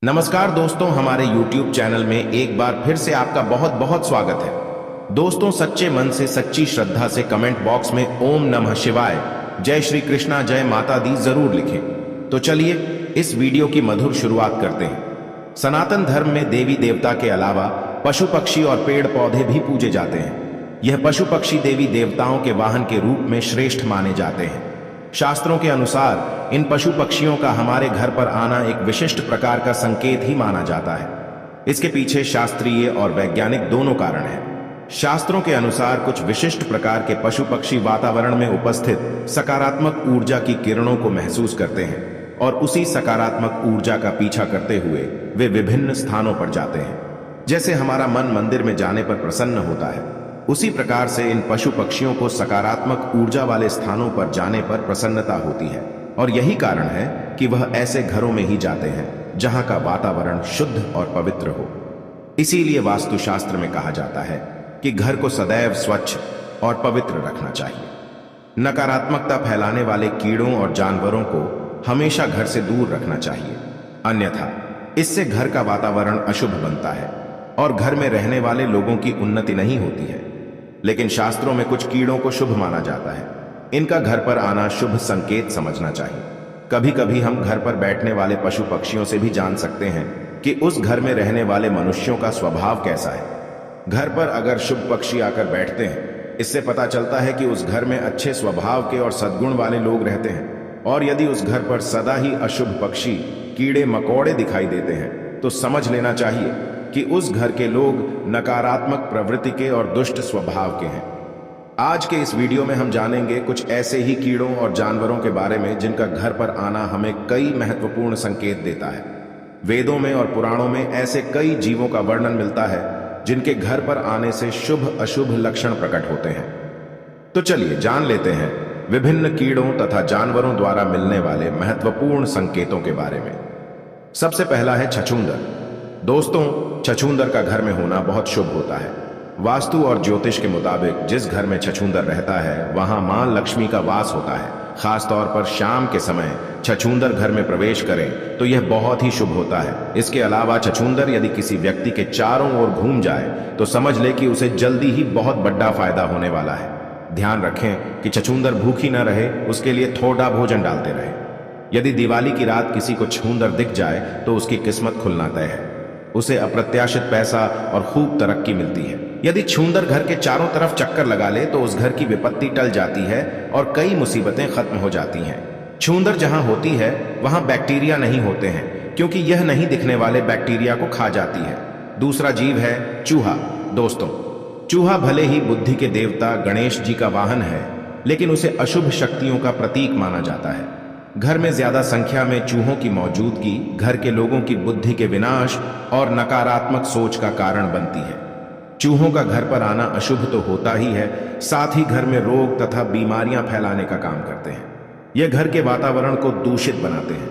नमस्कार दोस्तों, हमारे YouTube चैनल में एक बार फिर से आपका बहुत बहुत स्वागत है। दोस्तों, सच्चे मन से सच्ची श्रद्धा से कमेंट बॉक्स में ओम नमः शिवाय, जय श्री कृष्णा, जय माता दी जरूर लिखें। तो चलिए इस वीडियो की मधुर शुरुआत करते हैं। सनातन धर्म में देवी देवता के अलावा पशु पक्षी और पेड़ पौधे भी पूजे जाते हैं। यह पशु पक्षी देवी देवताओं के वाहन के रूप में श्रेष्ठ माने जाते हैं। शास्त्रों के अनुसार इन पशु पक्षियों का हमारे घर पर आना एक विशिष्ट प्रकार का संकेत ही माना जाता है। इसके पीछे शास्त्रीय और वैज्ञानिक दोनों कारण हैं। शास्त्रों के अनुसार कुछ विशिष्ट प्रकार के पशु पक्षी वातावरण में उपस्थित सकारात्मक ऊर्जा की किरणों को महसूस करते हैं और उसी सकारात्मक ऊर्जा का पीछा करते हुए वे विभिन्न स्थानों पर जाते हैं। जैसे हमारा मन मंदिर में जाने पर प्रसन्न होता है, उसी प्रकार से इन पशु पक्षियों को सकारात्मक ऊर्जा वाले स्थानों पर जाने पर प्रसन्नता होती है और यही कारण है कि वह ऐसे घरों में ही जाते हैं जहां का वातावरण शुद्ध और पवित्र हो। इसीलिए वास्तुशास्त्र में कहा जाता है कि घर को सदैव स्वच्छ और पवित्र रखना चाहिए। नकारात्मकता फैलाने वाले कीड़ों और जानवरों को हमेशा घर से दूर रखना चाहिए, अन्यथा इससे घर का वातावरण अशुभ बनता है और घर में रहने वाले लोगों की उन्नति नहीं होती है। लेकिन शास्त्रों में कुछ कीड़ों को शुभ माना जाता है। इनका घर पर आना शुभ संकेत समझना चाहिए। कभी कभी हम घर पर बैठने वाले पशु पक्षियों से भी जान सकते हैं कि उस घर में रहने वाले मनुष्यों का स्वभाव कैसा है। घर पर अगर शुभ पक्षी आकर बैठते हैं, इससे पता चलता है कि उस घर में अच्छे स्वभाव के और सद्गुण वाले लोग रहते हैं। और यदि उस घर पर सदा ही अशुभ पक्षी, कीड़े मकोड़े दिखाई देते हैं, तो समझ लेना चाहिए कि उस घर के लोग नकारात्मक प्रवृत्ति के और दुष्ट स्वभाव के हैं। आज के इस वीडियो में हम जानेंगे कुछ ऐसे ही कीड़ों और जानवरों के बारे में जिनका घर पर आना हमें कई महत्वपूर्ण संकेत देता है। वेदों में और पुराणों में ऐसे कई जीवों का वर्णन मिलता है जिनके घर पर आने से शुभ अशुभ लक्षण प्रकट होते हैं। तो चलिए जान लेते हैं विभिन्न कीड़ों तथा जानवरों द्वारा मिलने वाले महत्वपूर्ण संकेतों के बारे में। सबसे पहला है छछूंदर। दोस्तों, छछूंदर का घर में होना बहुत शुभ होता है। वास्तु और ज्योतिष के मुताबिक जिस घर में छछूंदर रहता है वहां मां लक्ष्मी का वास होता है। खास तौर पर शाम के समय छछूंदर घर में प्रवेश करें तो यह बहुत ही शुभ होता है। इसके अलावा छछूंदर यदि किसी व्यक्ति के चारों ओर घूम जाए तो समझ ले कि उसे जल्दी ही बहुत बड़ा फायदा होने वाला है। ध्यान रखें कि छछूंदर भूखी न रहे, उसके लिए थोड़ा भोजन डालते रहे। यदि दिवाली की रात किसी को छूंदर दिख जाए तो उसकी किस्मत खुलना तय है। उसे अप्रत्याशित पैसा और खूब तरक्की मिलती है। यदि छूंदर घर के चारों तरफ चक्कर लगा ले तो उस घर की विपत्ति टल जाती है और कई मुसीबतें खत्म हो जाती हैं। छूंदर जहां होती है वहां बैक्टीरिया नहीं होते हैं, क्योंकि यह नहीं दिखने वाले बैक्टीरिया को खा जाती है। दूसरा जीव है चूहा। दोस्तों, चूहा भले ही बुद्धि के देवता गणेश जी का वाहन है, लेकिन उसे अशुभ शक्तियों का प्रतीक माना जाता है। घर में ज्यादा संख्या में चूहों की मौजूदगी घर के लोगों की बुद्धि के विनाश और नकारात्मक सोच का कारण बनती है। चूहों का घर पर आना अशुभ तो होता ही है, साथ ही घर में रोग तथा बीमारियां फैलाने का काम करते हैं। यह घर के वातावरण को दूषित बनाते हैं।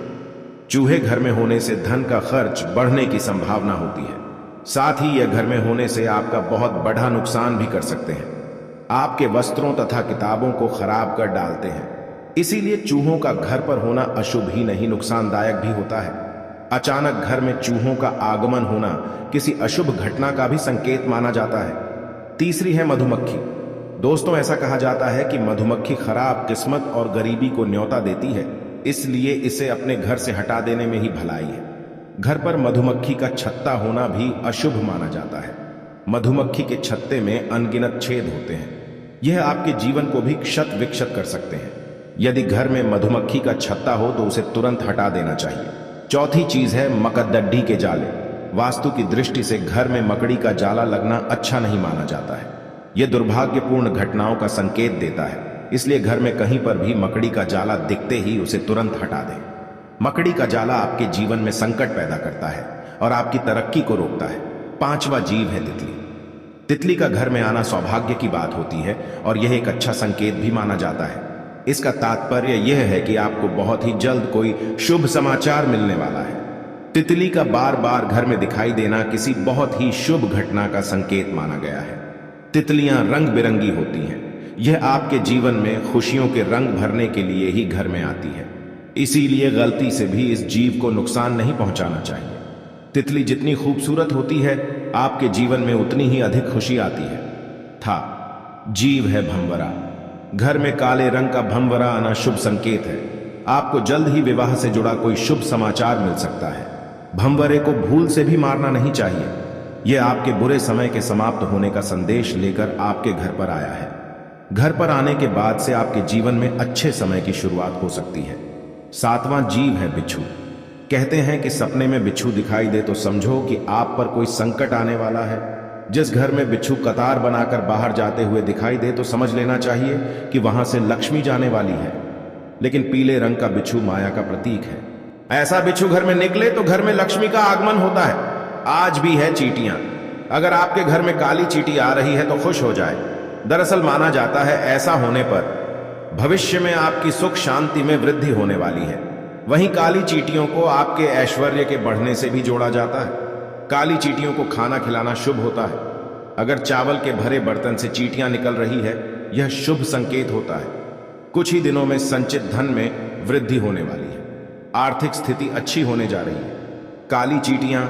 चूहे घर में होने से धन का खर्च बढ़ने की संभावना होती है। साथ ही यह घर में होने से आपका बहुत बड़ा नुकसान भी कर सकते हैं। आपके वस्त्रों तथा किताबों को खराब कर डालते हैं। इसीलिए चूहों का घर पर होना अशुभ ही नहीं, नुकसानदायक भी होता है। अचानक घर में चूहों का आगमन होना किसी अशुभ घटना का भी संकेत माना जाता है। तीसरी है मधुमक्खी। दोस्तों, ऐसा कहा जाता है कि मधुमक्खी खराब किस्मत और गरीबी को न्योता देती है, इसलिए इसे अपने घर से हटा देने में ही भलाई है। घर पर मधुमक्खी का छत्ता होना भी अशुभ माना जाता है। मधुमक्खी के छत्ते में अनगिनत छेद होते हैं। यह आपके जीवन को भी क्षत विक्षत कर सकते हैं। यदि घर में मधुमक्खी का छत्ता हो तो उसे तुरंत हटा देना चाहिए। चौथी चीज है मकरदड्डी के जाले। वास्तु की दृष्टि से घर में मकड़ी का जाला लगना अच्छा नहीं माना जाता है। यह दुर्भाग्यपूर्ण घटनाओं का संकेत देता है, इसलिए घर में कहीं पर भी मकड़ी का जाला दिखते ही उसे तुरंत हटा दें। मकड़ी का जाला आपके जीवन में संकट पैदा करता है और आपकी तरक्की को रोकता है। पांचवा जीव है तितली। तितली का घर में आना सौभाग्य की बात होती है और यह एक अच्छा संकेत भी माना जाता है। इसका तात्पर्य यह है कि आपको बहुत ही जल्द कोई शुभ समाचार मिलने वाला है। तितली का बार बार घर में दिखाई देना किसी बहुत ही शुभ घटना का संकेत माना गया है। तितलियां रंग बिरंगी होती हैं। यह आपके जीवन में खुशियों के रंग भरने के लिए ही घर में आती है। इसीलिए गलती से भी इस जीव को नुकसान नहीं पहुंचाना चाहिए। तितली जितनी खूबसूरत होती है, आपके जीवन में उतनी ही अधिक खुशी आती है। था जीव है भंवरा। घर में काले रंग का भंवरा आना शुभ संकेत है। आपको जल्द ही विवाह से जुड़ा कोई शुभ समाचार मिल सकता है। भंवरे को भूल से भी मारना नहीं चाहिए। यह आपके बुरे समय के समाप्त होने का संदेश लेकर आपके घर पर आया है। घर पर आने के बाद से आपके जीवन में अच्छे समय की शुरुआत हो सकती है। 7वां जीव है बिच्छू। कहते हैं कि सपने में बिच्छू दिखाई दे तो समझो कि आप पर कोई संकट आने वाला है। जिस घर में बिच्छू कतार बनाकर बाहर जाते हुए दिखाई दे तो समझ लेना चाहिए कि वहां से लक्ष्मी जाने वाली है। लेकिन पीले रंग का बिच्छू माया का प्रतीक है। ऐसा बिच्छू घर में निकले तो घर में लक्ष्मी का आगमन होता है। आज भी है चींटियां। अगर आपके घर में काली चींटी आ रही है तो खुश हो जाए। दरअसल माना जाता है ऐसा होने पर भविष्य में आपकी सुख शांति में वृद्धि होने वाली है। वहीं काली चींटियों को आपके ऐश्वर्य के बढ़ने से भी जोड़ा जाता है। काली चींटियों को खाना खिलाना शुभ होता है। अगर चावल के भरे बर्तन से चींटियां निकल रही है, यह शुभ संकेत होता है। कुछ ही दिनों में संचित धन में वृद्धि होने वाली है। आर्थिक स्थिति अच्छी होने जा रही है। काली चींटियां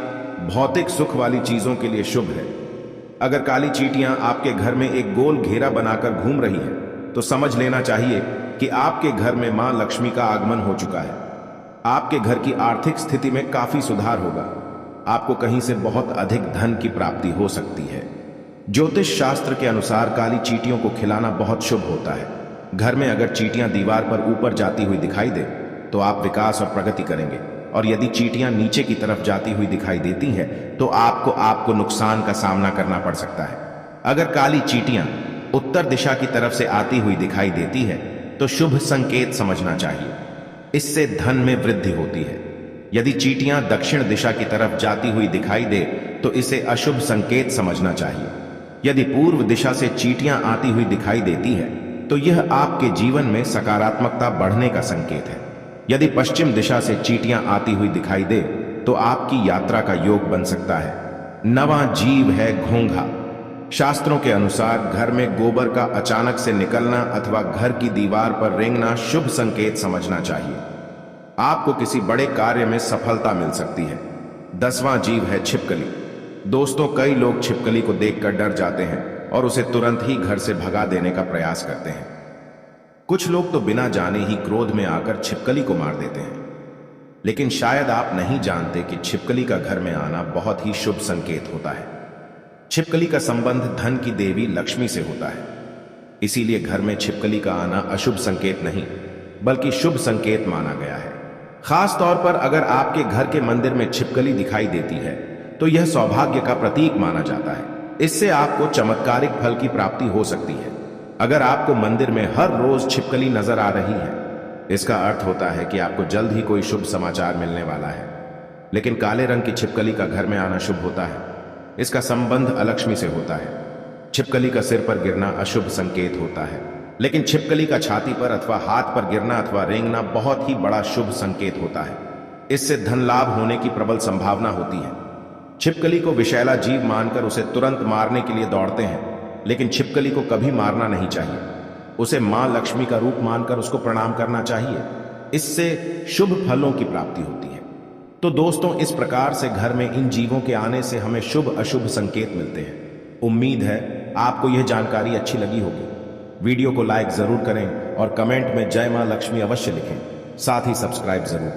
भौतिक सुख वाली चीजों के लिए शुभ है। अगर काली चींटियां आपके घर में एक गोल घेरा बनाकर घूम रही है तो समझ लेना चाहिए कि आपके घर में मां लक्ष्मी का आगमन हो चुका है। आपके घर की आर्थिक स्थिति में काफी सुधार होगा। आपको कहीं से बहुत अधिक धन की प्राप्ति हो सकती है। ज्योतिष शास्त्र के अनुसार काली चींटियों को खिलाना बहुत शुभ होता है। घर में अगर चींटियां दीवार पर ऊपर जाती हुई दिखाई दे तो आप विकास और प्रगति करेंगे, और यदि चींटियां नीचे की तरफ जाती हुई दिखाई देती हैं तो आपको नुकसान का सामना करना पड़ सकता है। अगर काली चींटियां उत्तर दिशा की तरफ से आती हुई दिखाई देती है तो शुभ संकेत समझना चाहिए। इससे धन में वृद्धि होती है। यदि चींटियां दक्षिण दिशा की तरफ जाती हुई दिखाई दे तो इसे अशुभ संकेत समझना चाहिए। यदि पूर्व दिशा से चींटियां आती हुई दिखाई देती है तो यह आपके जीवन में सकारात्मकता बढ़ने का संकेत है। यदि पश्चिम दिशा से चींटियां आती हुई दिखाई दे तो आपकी यात्रा का योग बन सकता है। 9वां जीव है घोंघा। शास्त्रों के अनुसार घर में गोबर का अचानक से निकलना अथवा घर की दीवार पर रेंगना शुभ संकेत समझना चाहिए। आपको किसी बड़े कार्य में सफलता मिल सकती है। 10वां जीव है छिपकली। दोस्तों, कई लोग छिपकली को देखकर डर जाते हैं और उसे तुरंत ही घर से भगा देने का प्रयास करते हैं। कुछ लोग तो बिना जाने ही क्रोध में आकर छिपकली को मार देते हैं। लेकिन शायद आप नहीं जानते कि छिपकली का घर में आना बहुत ही शुभ संकेत होता है। छिपकली का संबंध धन की देवी लक्ष्मी से होता है। इसीलिए घर में छिपकली का आना अशुभ संकेत नहीं बल्कि शुभ संकेत माना गया है। खास तौर पर अगर आपके घर के मंदिर में छिपकली दिखाई देती है तो यह सौभाग्य का प्रतीक माना जाता है। इससे आपको चमत्कारिक फल की प्राप्ति हो सकती है। अगर आपको मंदिर में हर रोज छिपकली नजर आ रही है, इसका अर्थ होता है कि आपको जल्द ही कोई शुभ समाचार मिलने वाला है। लेकिन काले रंग की छिपकली का घर में आना शुभ होता है। इसका संबंध अलक्ष्मी से होता है। छिपकली का सिर पर गिरना अशुभ संकेत होता है, लेकिन छिपकली का छाती पर अथवा हाथ पर गिरना अथवा रेंगना बहुत ही बड़ा शुभ संकेत होता है। इससे धन लाभ होने की प्रबल संभावना होती है। छिपकली को विषैला जीव मानकर उसे तुरंत मारने के लिए दौड़ते हैं, लेकिन छिपकली को कभी मारना नहीं चाहिए। उसे मां लक्ष्मी का रूप मानकर उसको प्रणाम करना चाहिए। इससे शुभ फलों की प्राप्ति होती है। तो दोस्तों, इस प्रकार से घर में इन जीवों के आने से हमें शुभ अशुभ संकेत मिलते हैं। उम्मीद है आपको यह जानकारी अच्छी लगी होगी। वीडियो को लाइक जरूर करें और कमेंट में जय मां लक्ष्मी अवश्य लिखें। साथ ही सब्सक्राइब जरूर करें।